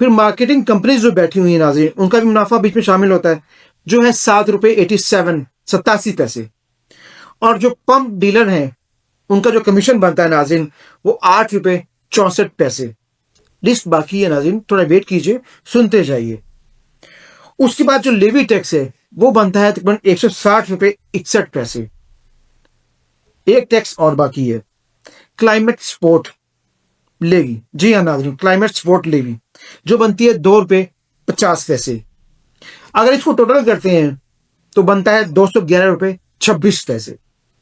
پھر marketing companies جو بیٹھی ہوئی ہیں ناظرین، ان کا بھی منافع بیچ میں شامل ہوتا ہے، جو ہے 7.87 روپے۔ اور جو پمپ ڈیلر ہیں ان کا جو کمیشن بنتا ہے ناظرین وہ 8.64 روپے۔ لسٹ باقی ہے ناظرین، تھوڑا ویٹ کیجئے، سنتے جائیے۔ اس کے بعد جو لیوی ٹیکس ہے وہ بنتا ہے تقریباً 160.61 روپے۔ ایک ٹیکس اور باقی ہے، کلائمیٹ سپورٹ لیوی۔ جی ہاں ناظرین، کلائمیٹ سپورٹ لیوی جو بنتی ہے 2.50 روپے۔ اگر اس کو ٹوٹل کرتے ہیں تو بنتا ہے 211.26 روپے۔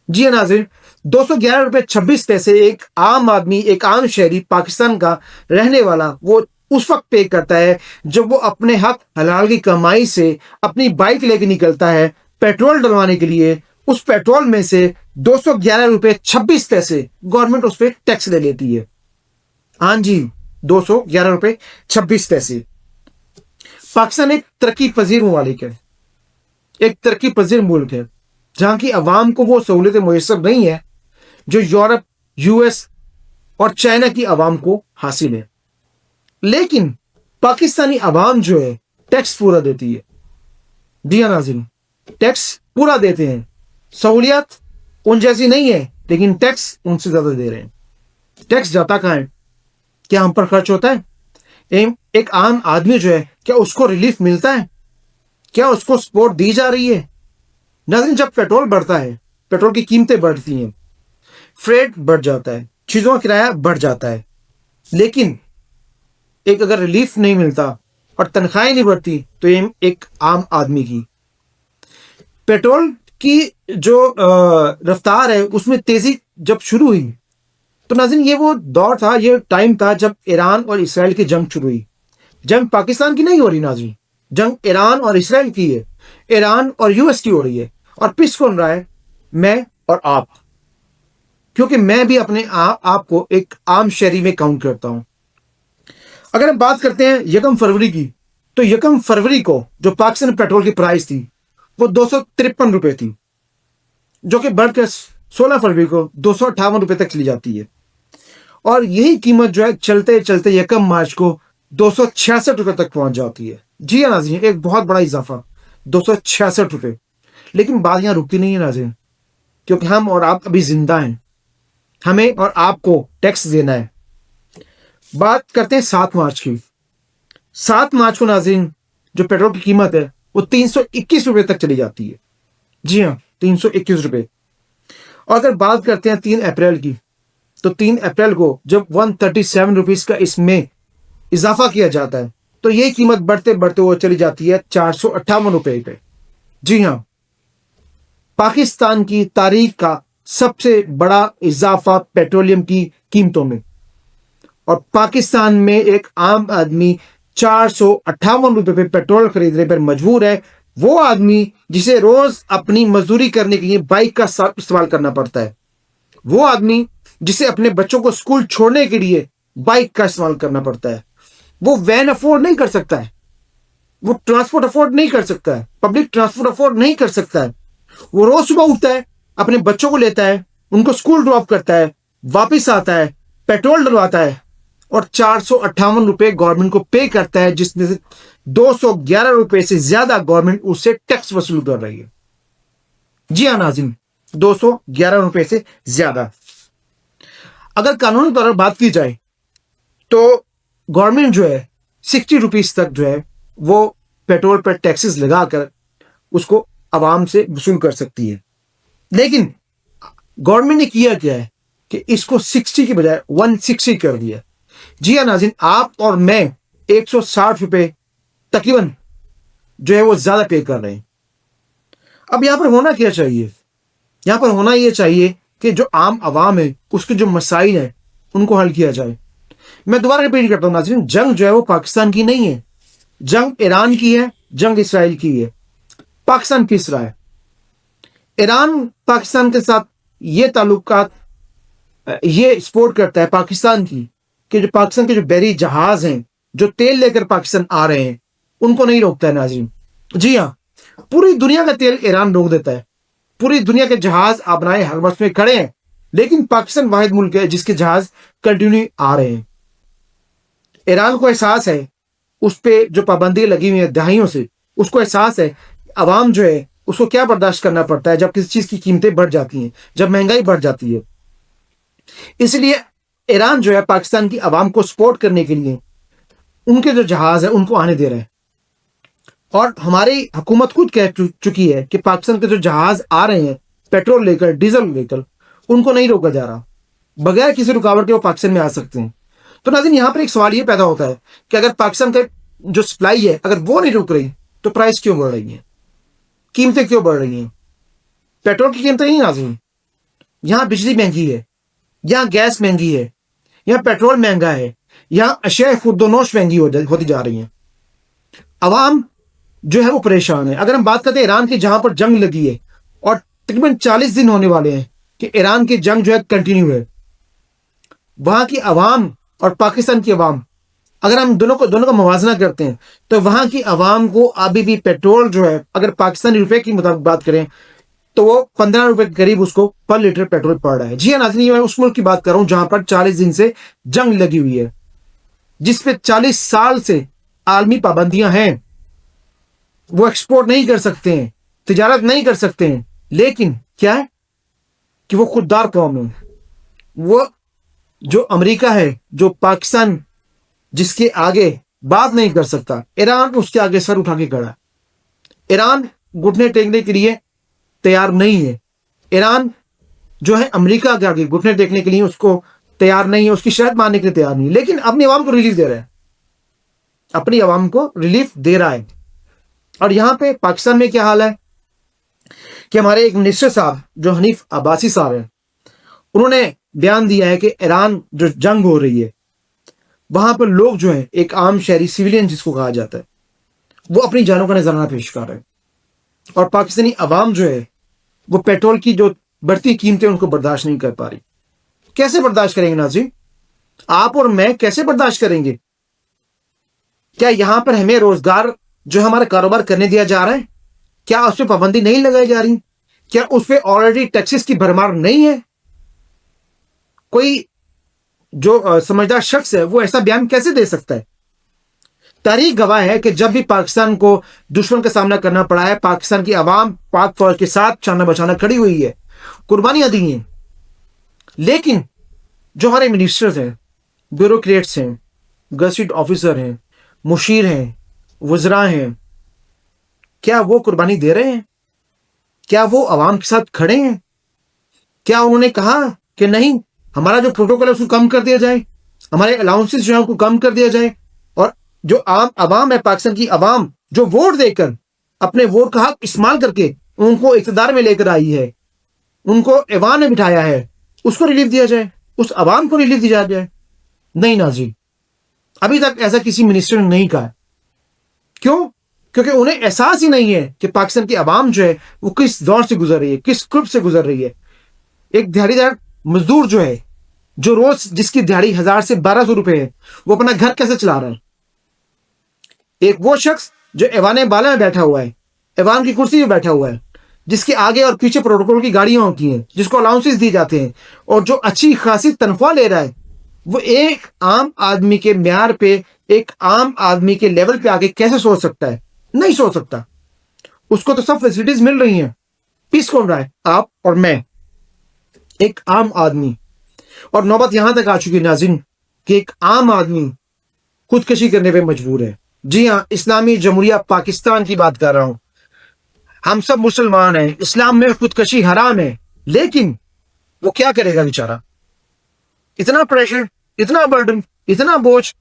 جی ہاں ناظرین، 211.26 روپے ایک عام آدمی، ایک عام شہری پاکستان کا رہنے والا وہ اس وقت پے کرتا ہے جب وہ اپنے حق حلال کی کمائی سے اپنی بائک لے کے نکلتا ہے پیٹرول ڈلوانے کے لیے۔ اس پیٹرول میں سے 211.26 روپے گورنمنٹ اس پہ ٹیکس لے لیتی ہے۔ ہاں جی، 211.26 روپے۔ پاکستان ایک ترقی پذیر ممالک ہے، ایک ترقی پذیر ملک ہے جہاں کی عوام کو وہ سہولتیں میسر نہیں ہے جو یورپ، یو ایس اور چائنا کی عوام کو حاصل ہے، لیکن پاکستانی عوام جو ہے ٹیکس پورا دیتی ہے۔ جی ہاں ناظرین، ٹیکس پورا دیتے ہیں، سہولیات ان جیسی نہیں ہے لیکن ٹیکس ان سے زیادہ دے رہے ہیں۔ ٹیکس جاتا کہاں ہے؟ کیا ہم پر خرچ ہوتا ہے؟ ایک عام آدمی جو ہے کیا اس کو ریلیف ملتا ہے؟ کیا اس کو سپورٹ دی جا رہی ہے؟ ناظرین، جب پیٹرول بڑھتا ہے، پیٹرول کی قیمتیں بڑھتی ہیں، فریٹ بڑھ جاتا ہے، چیزوں کا کرایہ بڑھ جاتا ہے، لیکن ایک اگر ریلیف نہیں ملتا اور تنخواہیں نہیں بڑھتی تو یہ ایک عام آدمی کی پیٹرول کی جو رفتار ہے اس میں تیزی جب شروع ہوئی تو ناظرین یہ وہ دور تھا، یہ ٹائم تھا جب ایران اور اسرائیل کی جنگ شروع ہوئی۔ جنگ پاکستان کی نہیں ہو رہی ناظرین، جنگ ایران اور اسرائیل کی ہے، ایران اور یو ایس کی ہو رہی ہے۔ اور پس کون رہا ہے؟ میں اور آپ، کیونکہ میں بھی اپنے آپ کو ایک عام شہری میں کاؤنٹ کرتا ہوں۔ اگر ہم بات کرتے ہیں 1 فروری کی، تو 1 فروری کو جو پاکستان پیٹرول کی پرائس تھی وہ 253 روپے تھی، جو کہ بڑھ کر 16 فروری کو 258 روپے تک چلی جاتی ہے۔ اور یہی قیمت جو ہے چلتے چلتے 1 مارچ کو 266 روپے تک پہنچ جاتی ہے۔ جی ہاں ناظرین، ایک بہت بڑا اضافہ، 266 روپے۔ لیکن بات یہاں رکتی نہیں ہے ناظرین، کیونکہ ہم اور آپ ابھی زندہ ہیں، ہمیں اور آپ کو ٹیکس دینا ہے۔ بات کرتے ہیں 7 مارچ کی۔ 7 مارچ کو ناظرین جو پیٹرول کی قیمت ہے وہ 321 روپے تک چلی جاتی ہے۔ جی ہاں، 321 روپے۔ اور اگر بات کرتے ہیں 3 اپریل کی، تو 3 اپریل کو جب 137 روپیز کا اس میں اضافہ کیا جاتا ہے تو یہ قیمت بڑھتے بڑھتے وہ چلی جاتی ہے 458 روپے پہ۔ جی ہاں، پاکستان کی تاریخ کا سب سے بڑا اضافہ پیٹرولیم کی قیمتوں میں، اور پاکستان میں ایک عام آدمی 458 روپے پہ پیٹرول خریدنے پر مجبور ہے، وہ آدمی جسے روز اپنی مزدوری کرنے کے لیے بائک کا استعمال کرنا پڑتا ہے، وہ آدمی جسے اپنے بچوں کو اسکول چھوڑنے کے لیے بائک کا استعمال کرنا پڑتا ہے، وہ وین افورڈ نہیں کر سکتا ہے، وہ ٹرانسپورٹ افورڈ نہیں کر سکتا ہے، پبلک ٹرانسپورٹ افورڈ نہیں کر سکتا ہے۔ وہ روز صبح اٹھتا ہے، اپنے بچوں کو لیتا ہے، ان کو اسکول ڈراپ کرتا ہے، واپس آتا ہے، پیٹرول ڈلواتا ہے، اور 458 روپے گورنمنٹ کو پے کرتا ہے، جس میں سے 211 روپے سے زیادہ گورنمنٹ اس سے ٹیکس وصول کر رہی ہے۔ جی ہاں ناظرین، 211 روپے سے زیادہ۔ اگر قانونی طور پر بات کی جائے تو گورنمنٹ جو ہے 60 روپیز تک جو ہے وہ پیٹرول پر ٹیکسز لگا کر اس کو عوام سے وصول کر سکتی ہے، لیکن گورنمنٹ نے کیا کیا ہے کہ اس کو 60 کی بجائے 160 کر دیا۔ جی ہاں ناظرین، آپ اور میں 160 روپے تقریباً جو ہے وہ زیادہ پے کر رہے ہیں۔ اب یہاں پر ہونا کیا چاہیے؟ یہاں پر ہونا یہ چاہیے کہ جو عام عوام ہے اس کے جو مسائل ہیں ان کو حل کیا جائے۔ میں دوبارہ ریپیٹ کرتا ہوں ناظرین، جنگ جو ہے وہ پاکستان کی نہیں ہے، جنگ ایران کی ہے، جنگ اسرائیل کی ہے۔ پاکستان کس رہا ہے؟ ایران پاکستان کے ساتھ یہ تعلقات یہ سپورٹ کرتا ہے پاکستان کی کہ جو پاکستان کے جو بحری جہاز ہیں جو تیل لے کر پاکستان آ رہے ہیں ان کو نہیں روکتا ہے ناظرین۔ جی ہاں، پوری دنیا کا تیل ایران روک دیتا ہے، پوری دنیا کے جہاز آبنائے حرمت میں کھڑے ہیں، لیکن پاکستان واحد ملک ہے جس کے جہاز کنٹینیو آ رہے ہیں۔ ایران کو احساس ہے اس پہ جو پابندی لگی ہوئی ہے دہائیوں سے، اس کو احساس ہے عوام جو ہے اس کو کیا برداشت کرنا پڑتا ہے جب کسی چیز کی قیمتیں بڑھ جاتی ہیں، جب مہنگائی بڑھ جاتی ہے۔ اس لیے ایران جو ہے پاکستان کی عوام کو سپورٹ کرنے کے لیے ان کے جو جہاز ہیں ان کو آنے دے رہے ہیں، اور ہماری حکومت خود کہہ چکی ہے کہ پاکستان کے جو جہاز آ رہے ہیں پیٹرول لے کر، ڈیزل لے کر، ان کو نہیں روکا جا رہا، بغیر کسی رکاوٹ کے وہ پاکستان میں آ سکتے ہیں۔ تو ناظرین یہاں پر ایک سوال یہ پیدا ہوتا ہے کہ اگر پاکستان کا جو سپلائی ہے اگر وہ نہیں رک رہی تو پرائس کیوں بڑھ رہی ہیں، قیمتیں کیوں بڑھ رہی ہیں؟ پیٹرول کی قیمتیں نہیں ناظرین، یہاں بجلی مہنگی ہے، یہاں گیس مہنگی ہے، یہاں پیٹرول مہنگا ہے، یہاں اشیاء خورد و نوش مہنگی ہوتی جا رہی ہیں، عوام جو ہے وہ پریشان ہے۔ اگر ہم بات کرتے ہیں ایران کی جہاں پر جنگ لگی ہے اور تقریباً 40 دن ہونے والے ہیں کہ ایران کی جنگ جو ہے کنٹینیو ہے، وہاں کی عوام اور پاکستان کی عوام اگر ہم دونوں کا موازنہ کرتے ہیں تو وہاں کی عوام کو ابھی بھی پیٹرول جو ہے اگر پاکستانی روپے کی مطابق بات کریں تو وہ 15 روپے کے قریب اس کو پر لیٹر پیٹرول پڑ رہا ہے۔ جی ہاں ناظرین، میں اس ملک کی بات کر رہا ہوں جہاں پر 40 دن سے جنگ لگی ہوئی ہے، جس پہ 40 سال سے عالمی پابندیاں ہیں، وہ ایکسپورٹ نہیں کر سکتے ہیں، تجارت نہیں کر سکتے ہیں، لیکن کیا ہے کہ وہ خوددار قوم ہے۔ وہ جو امریکہ ہے، جو پاکستان جس کے آگے بات نہیں کر سکتا، ایران اس کے آگے سر اٹھا کے کھڑا ہے۔ ایران گھٹنے ٹیکنے کے لیے تیار نہیں ہے، ایران جو ہے امریکہ کے آگے گھٹنے ٹیکنے کے لیے اس کو تیار نہیں ہے، اس کی شرط ماننے کے لیے تیار نہیں ہے، لیکن اپنی عوام کو ریلیف دے رہا ہے، اپنی عوام کو ریلیف دے رہا ہے۔ اور یہاں پہ پاکستان میں کیا حال ہے کہ ہمارے ایک منسٹر صاحب جو حنیف عباسی صاحب ہیں، انہوں نے بیان دیا ہے کہ ایران جو جنگ ہو رہی ہے وہاں پر لوگ جو ہیں ایک عام شہری سویلین جس کو کہا جاتا ہے وہ اپنی جانوں کا نذرانہ پیش کر رہے ہیں، اور پاکستانی عوام جو ہے وہ پیٹرول کی جو بڑھتی قیمتیں ان کو برداشت نہیں کر پا رہی۔ کیسے برداشت کریں گے ناظرین؟ آپ اور میں کیسے برداشت کریں گے؟ کیا یہاں پر ہمیں روزگار جو ہمارا کاروبار کرنے دیا جا رہا ہے؟ کیا اس پہ پابندی نہیں لگائی جا رہی؟ کیا اس پہ آلریڈی ٹیکسز کی بھرمار نہیں ہے؟ کوئی جو سمجھدار شخص ہے وہ ایسا بیان کیسے دے سکتا ہے؟ تاریخ گواہ ہے کہ جب بھی پاکستان کو دشمن کا سامنا کرنا پڑا ہے، پاکستان کی عوام پاک فوج کے ساتھ شانہ بشانہ کھڑی ہوئی ہے، قربانیاں دی ہیں، لیکن جو ہمارے منسٹرز ہیں، بیوروکریٹس ہیں، گزٹڈ آفیسر ہیں، مشیر ہیں، وزراء ہیں، کیا وہ قربانی دے رہے ہیں؟ کیا وہ عوام کے ساتھ کھڑے ہیں؟ کیا انہوں نے کہا کہ نہیں ہمارا جو پروٹوکول ہے اس کو کم کر دیا جائے، ہمارے الاؤنسز جو ہیں ان کو کم کر دیا جائے، اور جو عوام ہے پاکستان کی عوام جو ووٹ دے کر اپنے ووٹ کا حق استعمال کر کے ان کو اقتدار میں لے کر آئی ہے، ان کو ایوان میں بٹھایا ہے، اس کو ریلیف دیا جائے، اس عوام کو ریلیف دیا جائے؟ نہیں ناظرین، ابھی تک ایسا کسی منسٹر نے نہیں کہا۔ کیوں؟ کیونکہ انہیں احساس ہی نہیں ہے کہ پاکستان کی عوام جو ہے وہ کس دور سے گزر رہی ہے، کس کرب سے گزر رہی ہے۔ ایک دیہڑی دار مزدور جو ہے، جو روز جس کی دیہڑی 1000 سے 1200 روپے ہے، وہ اپنا گھر کیسے چلا رہا ہے؟ ایک وہ شخص جو ایوان بالا میں بیٹھا ہوا ہے، ایوان کی کرسی میں بیٹھا ہوا ہے، جس کے آگے اور پیچھے پروٹوکول کی گاڑیاں ہوتی ہیں، جس کو الاؤنسز دی جاتے ہیں، اور جو اچھی خاصی تنخواہ لے رہا ہے، وہ ایک عام آدمی کے معیار پہ، ایک عام آدمی کے لیول پہ آگے کیسے سوچ سکتا ہے؟ نہیں سوچ سکتا۔ اس کو تو سب فیسلٹیز مل رہی ہیں، پیس کون رہا ہے؟ آپ اور میں، ایک عام آدمی۔ اور نوبت یہاں تک آ چکی ناظرین کہ ایک عام آدمی خودکشی کرنے پہ مجبور ہے۔ جی ہاں، اسلامی جمہوریہ پاکستان کی بات کر رہا ہوں، ہم سب مسلمان ہیں، اسلام میں خودکشی حرام ہے، لیکن وہ کیا کرے گا بیچارہ؟ اتنا پریشر، اتنا برڈن، اتنا بوجھ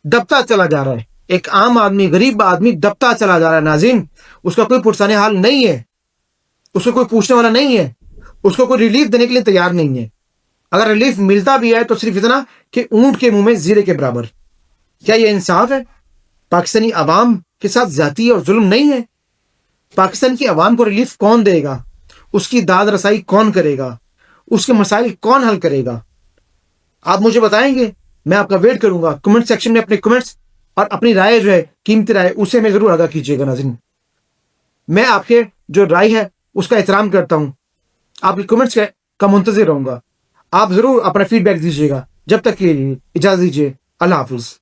دبتا چلا جا رہا ہے، ایک عام آدمی، غریب آدمی دبتا چلا جا رہا ہے ناظرین۔ اس کا کوئی پرسان حال نہیں ہے، اس کو کوئی پوچھنے والا نہیں ہے، اس کو کوئی ریلیف دینے کے لیے تیار نہیں ہے۔ اگر ریلیف ملتا بھی ہے تو صرف اتنا کہ اونٹ کے منہ میں زیرے کے برابر۔ کیا یہ انصاف ہے؟ پاکستانی عوام کے ساتھ زیادتی اور ظلم نہیں ہے؟ پاکستان کی عوام کو ریلیف کون دے گا؟ اس کی داد رسائی کون کرے گا؟ اس کے مسائل کون حل کرے گا؟ آپ مجھے بتائیں گے، میں آپ کا ویٹ کروں گا۔ کمنٹ سیکشن میں اپنے کمنٹس اور اپنی رائے جو ہے، قیمتی رائے، اسے میں ضرور آگاہ کیجیے گا ناظرین۔ میں آپ کے جو رائے ہے اس کا احترام کرتا ہوں، آپ کے کمنٹس کا منتظر رہوں گا۔ آپ ضرور اپنا فیڈ بیک دیجیے گا۔ جب تک کے لیے اجازت دیجیے، اللہ حافظ۔